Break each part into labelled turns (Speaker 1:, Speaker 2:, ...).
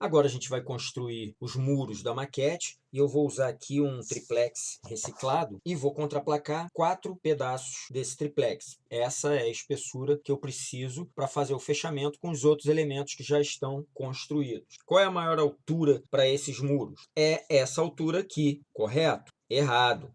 Speaker 1: Agora a gente vai construir os muros da maquete e eu vou usar aqui um triplex reciclado e vou contraplacar 4 pedaços desse triplex. Essa é a espessura que eu preciso para fazer o fechamento com os outros elementos que já estão construídos. Qual é a maior altura para esses muros? É essa altura aqui, correto? Errado.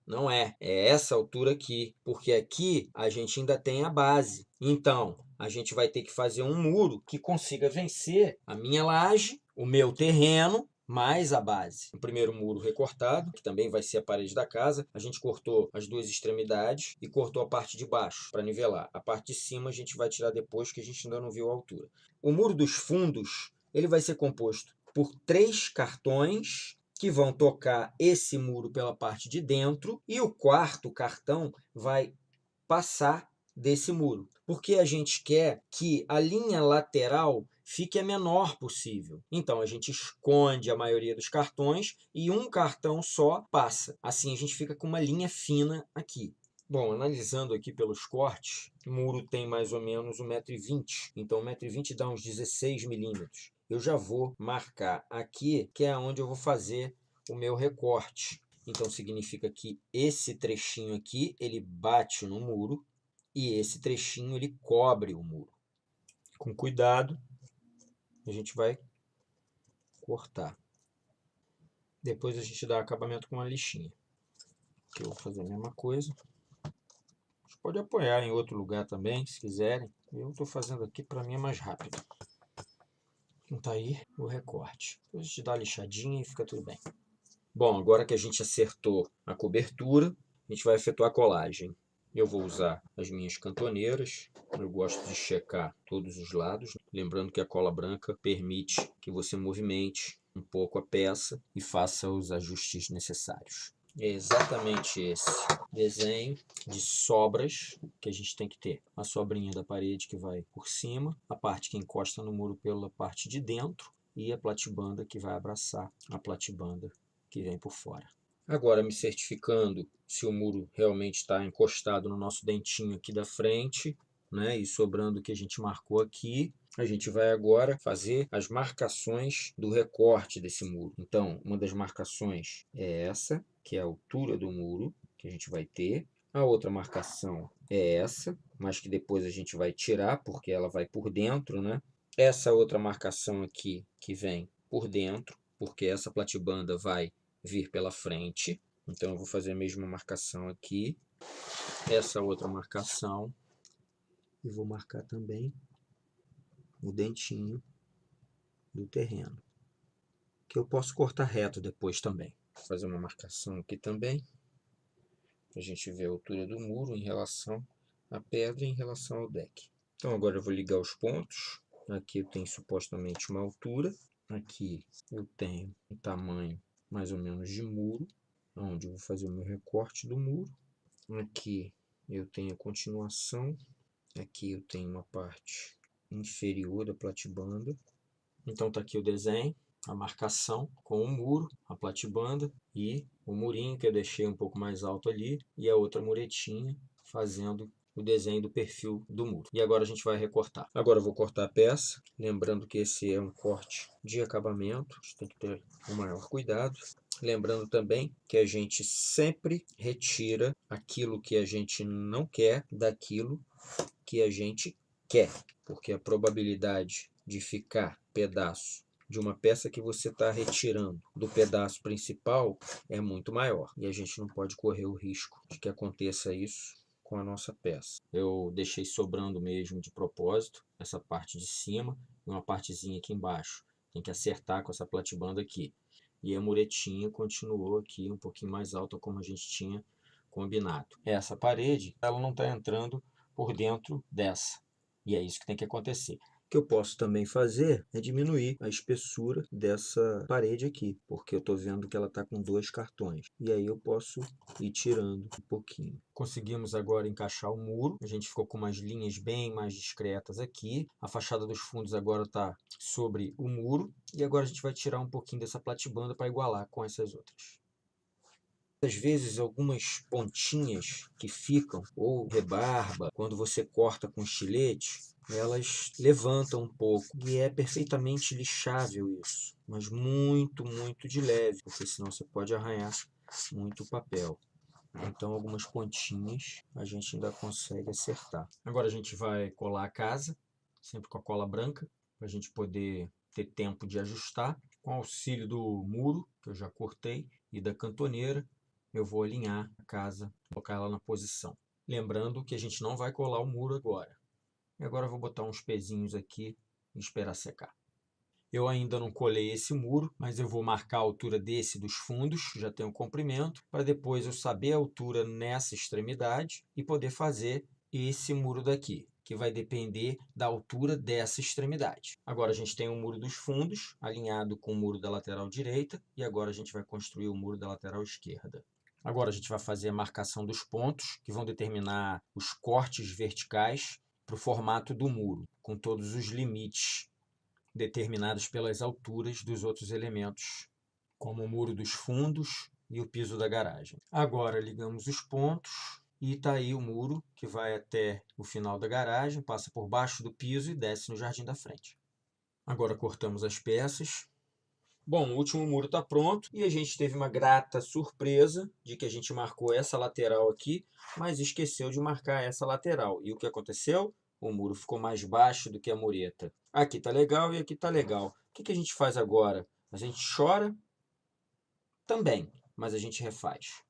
Speaker 1: Não é. É essa altura aqui, porque aqui a gente ainda tem a base. Então, a gente vai ter que fazer um muro que consiga vencer a minha laje, o meu terreno, mais a base. O primeiro muro recortado, que também vai ser a parede da casa, a gente cortou as duas extremidades e cortou a parte de baixo para nivelar. A parte de cima a gente vai tirar depois, porque a gente ainda não viu a altura. O muro dos fundos, ele vai ser composto por 3 cartões que vão tocar esse muro pela parte de dentro e o quarto cartão vai passar desse muro, porque a gente quer que a linha lateral fique a menor possível. Então a gente esconde a maioria dos cartões e um cartão só passa. Assim a gente fica com uma linha fina aqui. Bom, analisando aqui pelos cortes, o muro tem mais ou menos 1,20 m, então 1,20 m dá uns 16 milímetros. Eu já vou marcar aqui, que é onde eu vou fazer o meu recorte. Então significa que esse trechinho aqui, ele bate no muro e esse trechinho ele cobre o muro. Com cuidado, a gente vai cortar. Depois a gente dá acabamento com uma lixinha. Aqui eu vou fazer a mesma coisa. Você pode apoiar em outro lugar também, se quiserem. Eu estou fazendo aqui, para mim é mais rápido. Então tá aí o recorte. Depois a gente dá a lixadinha e fica tudo bem. Bom, agora que a gente acertou a cobertura, a gente vai efetuar a colagem. Eu vou usar as minhas cantoneiras. Eu gosto de checar todos os lados. Lembrando que a cola branca permite que você movimente um pouco a peça e faça os ajustes necessários. É exatamente esse desenho de sobras que a gente tem que ter. A sobrinha da parede que vai por cima, a parte que encosta no muro pela parte de dentro e a platibanda que vai abraçar a platibanda que vem por fora. Agora, me certificando se o muro realmente está encostado no nosso dentinho aqui da frente, né, e sobrando o que a gente marcou aqui, a gente vai agora fazer as marcações do recorte desse muro. Então, uma das marcações é essa, que é a altura do muro que a gente vai ter. A outra marcação é essa, mas que depois a gente vai tirar, porque ela vai por dentro, né? Essa outra marcação aqui, que vem por dentro, porque essa platibanda vai vir pela frente. Então, eu vou fazer a mesma marcação aqui. Essa outra marcação. E vou marcar também o dentinho do terreno, que eu posso cortar reto depois também. Vou fazer uma marcação aqui também, para a gente ver a altura do muro em relação à pedra e em relação ao deck. Então agora eu vou ligar os pontos. Aqui eu tenho supostamente uma altura, aqui eu tenho um tamanho mais ou menos de muro, onde eu vou fazer o meu recorte do muro. Aqui eu tenho a continuação, aqui eu tenho uma parte inferior da platibanda. Então está aqui o desenho, a marcação com o muro, a platibanda e o murinho que eu deixei um pouco mais alto ali e a outra muretinha fazendo o desenho do perfil do muro. E agora a gente vai recortar. Agora eu vou cortar a peça, lembrando que esse é um corte de acabamento, a gente tem que ter o maior cuidado. Lembrando também que a gente sempre retira aquilo que a gente não quer daquilo que a gente quer, porque a probabilidade de ficar pedaço de uma peça que você está retirando do pedaço principal é muito maior. E a gente não pode correr o risco de que aconteça isso com a nossa peça. Eu deixei sobrando mesmo de propósito essa parte de cima e uma partezinha aqui embaixo. Tem que acertar com essa platibanda aqui. E a muretinha continuou aqui um pouquinho mais alta como a gente tinha combinado. Essa parede, ela não está entrando por dentro dessa. E é isso que tem que acontecer. O que eu posso também fazer é diminuir a espessura dessa parede aqui, porque eu estou vendo que ela está com 2 cartões. E aí eu posso ir tirando um pouquinho. Conseguimos agora encaixar o muro. A gente ficou com umas linhas bem mais discretas aqui. A fachada dos fundos agora está sobre o muro. E agora a gente vai tirar um pouquinho dessa platibanda para igualar com essas outras. Às vezes algumas pontinhas que ficam, ou rebarba, quando você corta com estilete, elas levantam um pouco. E é perfeitamente lixável isso, mas muito, muito de leve, porque senão você pode arranhar muito o papel. Então, algumas pontinhas a gente ainda consegue acertar. Agora a gente vai colar a casa, sempre com a cola branca, para a gente poder ter tempo de ajustar. Com auxílio do muro, que eu já cortei, e da cantoneira, eu vou alinhar a casa, colocar ela na posição. Lembrando que a gente não vai colar o muro agora. E agora eu vou botar uns pezinhos aqui e esperar secar. Eu ainda não colei esse muro, mas eu vou marcar a altura desse dos fundos, já tem o comprimento, para depois eu saber a altura nessa extremidade e poder fazer esse muro daqui, que vai depender da altura dessa extremidade. Agora a gente tem o muro dos fundos, alinhado com o muro da lateral direita, e agora a gente vai construir o muro da lateral esquerda. Agora a gente vai fazer a marcação dos pontos, que vão determinar os cortes verticais para o formato do muro, com todos os limites determinados pelas alturas dos outros elementos, como o muro dos fundos e o piso da garagem. Agora ligamos os pontos e está aí o muro que vai até o final da garagem, passa por baixo do piso e desce no jardim da frente. Agora cortamos as peças. Bom, o último muro está pronto e a gente teve uma grata surpresa de que a gente marcou essa lateral aqui, mas esqueceu de marcar essa lateral. E o que aconteceu? O muro ficou mais baixo do que a mureta. Aqui está legal e aqui está legal. O que a gente faz agora? A gente chora também, mas a gente refaz.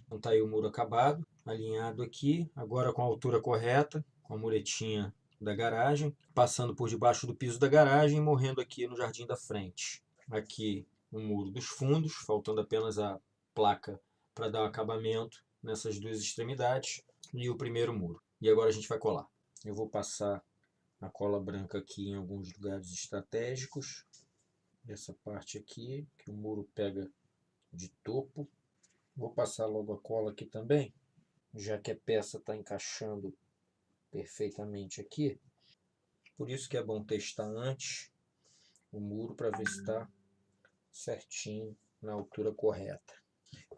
Speaker 1: Então está aí o muro acabado, alinhado aqui, agora com a altura correta, com a muretinha da garagem, passando por debaixo do piso da garagem e morrendo aqui no jardim da frente. Aqui o muro dos fundos, faltando apenas a placa para dar um acabamento nessas duas extremidades, e o primeiro muro. E agora a gente vai colar. Eu vou passar a cola branca aqui em alguns lugares estratégicos. Essa parte aqui, que o muro pega de topo. Vou passar logo a cola aqui também, já que a peça está encaixando perfeitamente aqui. Por isso que é bom testar antes o muro para ver se está certinho na altura correta.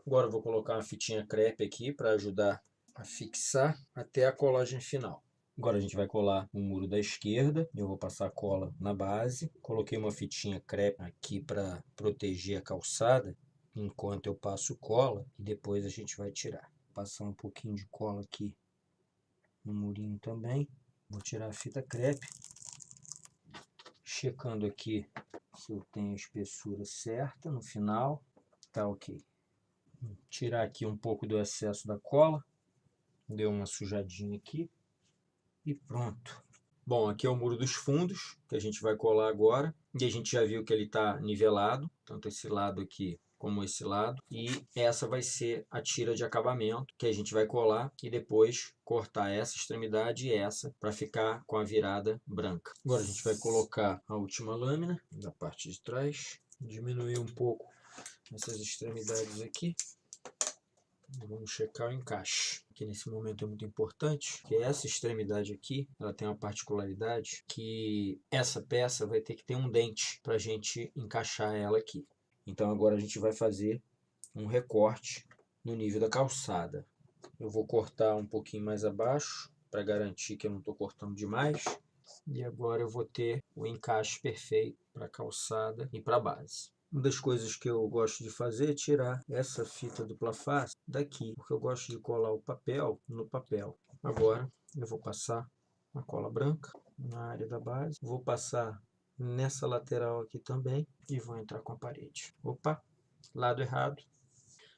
Speaker 1: Agora eu vou colocar uma fitinha crepe aqui para ajudar a fixar até a colagem final. Agora a gente vai colar o muro da esquerda. Eu vou passar a cola na base. Coloquei uma fitinha crepe aqui para proteger a calçada enquanto eu passo cola e depois a gente vai tirar. Vou passar um pouquinho de cola aqui no murinho também. Vou tirar a fita crepe. Checando aqui se eu tenho a espessura certa no final. Tá ok. Tirar aqui um pouco do excesso da cola. Deu uma sujadinha aqui. E pronto. Bom, aqui é o muro dos fundos, que a gente vai colar agora. E a gente já viu que ele está nivelado, tanto esse lado aqui como esse lado. E essa vai ser a tira de acabamento, que a gente vai colar e depois cortar essa extremidade e essa, para ficar com a virada branca. Agora a gente vai colocar a última lâmina da parte de trás. Diminuir um pouco essas extremidades aqui. Vamos checar o encaixe, que nesse momento é muito importante, que essa extremidade aqui, ela tem uma particularidade que essa peça vai ter que ter um dente para a gente encaixar ela aqui. Então agora a gente vai fazer um recorte no nível da calçada. Eu vou cortar um pouquinho mais abaixo, para garantir que eu não estou cortando demais. E agora eu vou ter o encaixe perfeito para a calçada e para a base. Uma das coisas que eu gosto de fazer é tirar essa fita dupla face daqui, porque eu gosto de colar o papel no papel. Agora eu vou passar a cola branca na área da base, vou passar nessa lateral aqui também e vou entrar com a parede. Opa, lado errado.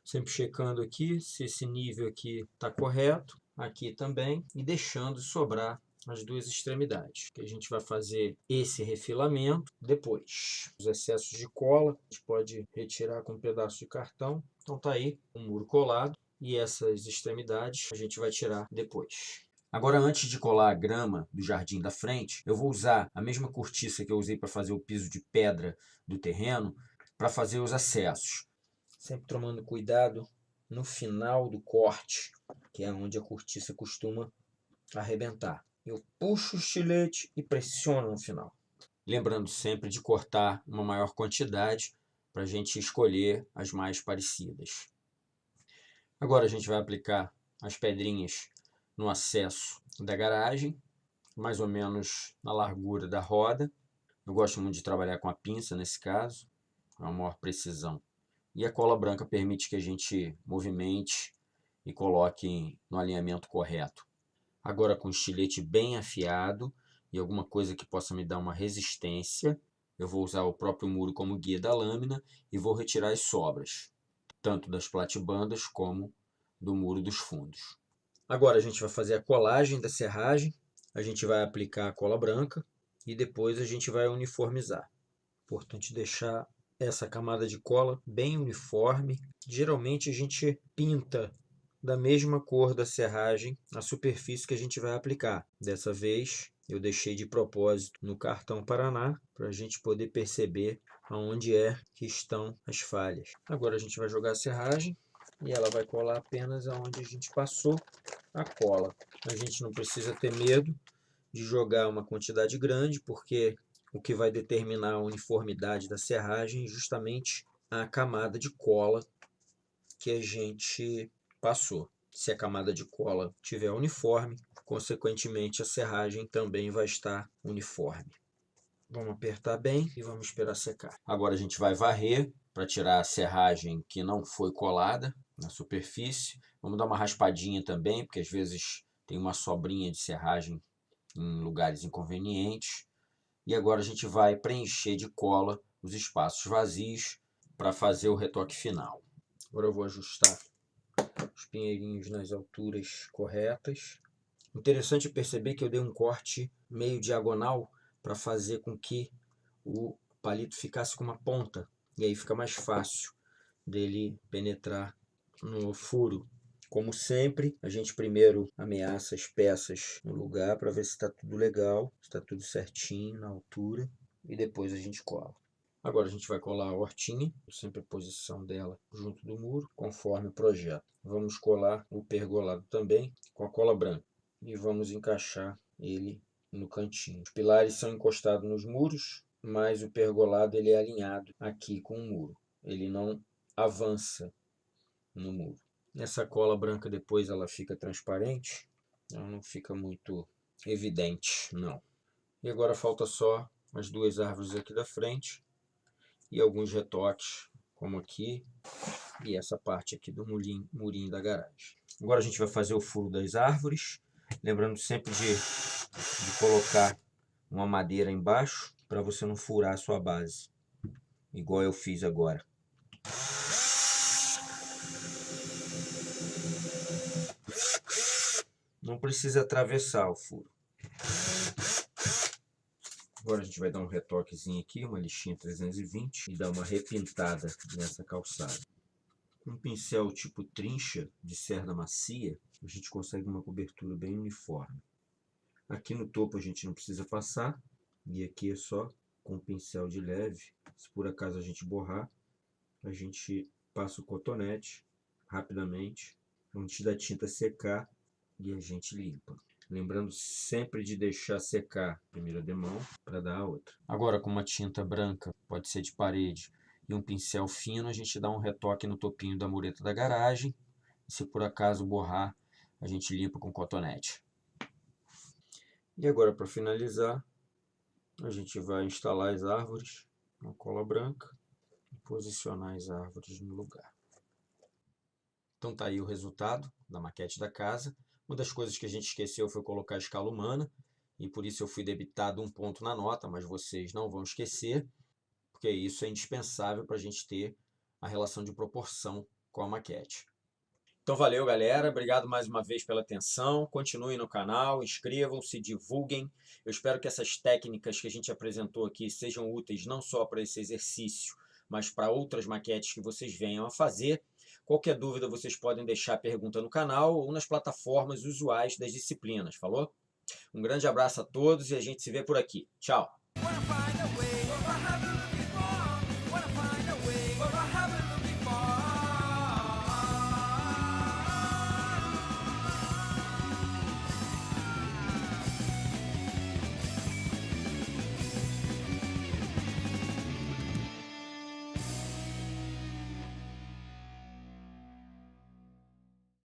Speaker 1: Sempre checando aqui se esse nível aqui está correto, aqui também, e deixando sobrar as duas extremidades, que a gente vai fazer esse refilamento depois. Os excessos de cola a gente pode retirar com um pedaço de cartão. Então tá aí o muro colado e essas extremidades a gente vai tirar depois. Agora, antes de colar a grama do jardim da frente, eu vou usar a mesma cortiça que eu usei para fazer o piso de pedra do terreno para fazer os acessos. Sempre tomando cuidado no final do corte, que é onde a cortiça costuma arrebentar. Eu puxo o estilete e pressiono no final. Lembrando sempre de cortar uma maior quantidade para a gente escolher as mais parecidas. Agora a gente vai aplicar as pedrinhas no acesso da garagem. mais ou menos na largura da roda. Eu gosto muito de trabalhar com a pinça nesse caso, com a maior precisão. E a cola branca permite que a gente movimente e coloque no alinhamento correto. Agora com o estilete bem afiado e alguma coisa que possa me dar uma resistência, eu vou usar o próprio muro como guia da lâmina e vou retirar as sobras, tanto das platibandas como do muro dos fundos. Agora a gente vai fazer a colagem da serragem, a gente vai aplicar a cola branca e depois a gente vai uniformizar. Importante deixar essa camada de cola bem uniforme. Geralmente a gente pinta da mesma cor da serragem a superfície que a gente vai aplicar. Dessa vez eu deixei de propósito no cartão Paraná para a gente poder perceber aonde é que estão as falhas. Agora a gente vai jogar a serragem e ela vai colar apenas aonde a gente passou a cola. A gente não precisa ter medo de jogar uma quantidade grande, porque o que vai determinar a uniformidade da serragem é justamente a camada de cola que a gente passou. Se a camada de cola estiver uniforme, consequentemente a serragem também vai estar uniforme. Vamos apertar bem e vamos esperar secar. Agora a gente vai varrer para tirar a serragem que não foi colada na superfície. Vamos dar uma raspadinha também, porque às vezes tem uma sobrinha de serragem em lugares inconvenientes. E agora a gente vai preencher de cola os espaços vazios para fazer o retoque final. Agora eu vou ajustar os pinheirinhos nas alturas corretas. Interessante perceber que eu dei um corte meio diagonal para fazer com que o palito ficasse com uma ponta. E aí fica mais fácil dele penetrar no furo. Como sempre, a gente primeiro ameaça as peças no lugar para ver se está tudo legal, se está tudo certinho na altura, e depois a gente cola. Agora a gente vai colar a hortinha, sempre a posição dela junto do muro, conforme o projeto. Vamos colar o pergolado também com a cola branca e vamos encaixar ele no cantinho. Os pilares são encostados nos muros, mas o pergolado ele é alinhado aqui com o muro. Ele não avança no muro. Essa cola branca depois ela fica transparente, ela não fica muito evidente, não. E agora falta só as duas árvores aqui da frente e alguns retoques, como aqui e essa parte aqui do murinho da garagem. Agora a gente vai fazer o furo das árvores, lembrando sempre de colocar uma madeira embaixo para você não furar a sua base, igual eu fiz agora. Não precisa atravessar o furo. Agora a gente vai dar um retoquezinho aqui, uma lixinha 320 e dar uma repintada nessa calçada. Com um pincel tipo trincha de cerda macia, a gente consegue uma cobertura bem uniforme. Aqui no topo a gente não precisa passar, e aqui é só com um pincel de leve. Se por acaso a gente borrar, a gente passa o cotonete rapidamente, antes da tinta secar, e a gente limpa. Lembrando sempre de deixar secar a primeira demão para dar a outra. Agora com uma tinta branca, pode ser de parede, e um pincel fino, a gente dá um retoque no topinho da mureta da garagem. E se por acaso borrar, a gente limpa com cotonete. E agora para finalizar, a gente vai instalar as árvores na cola branca e posicionar as árvores no lugar. Então tá aí o resultado da maquete da casa. Uma das coisas que a gente esqueceu foi colocar a escala humana, e por isso eu fui debitado um ponto na nota, mas vocês não vão esquecer, porque isso é indispensável para a gente ter a relação de proporção com a maquete. Então valeu, galera. Obrigado mais uma vez pela atenção. Continuem no canal, inscrevam-se, divulguem. Eu espero que essas técnicas que a gente apresentou aqui sejam úteis não só para esse exercício, mas para outras maquetes que vocês venham a fazer. Qualquer dúvida vocês podem deixar pergunta no canal ou nas plataformas usuais das disciplinas, falou? Um grande abraço a todos e a gente se vê por aqui. Tchau!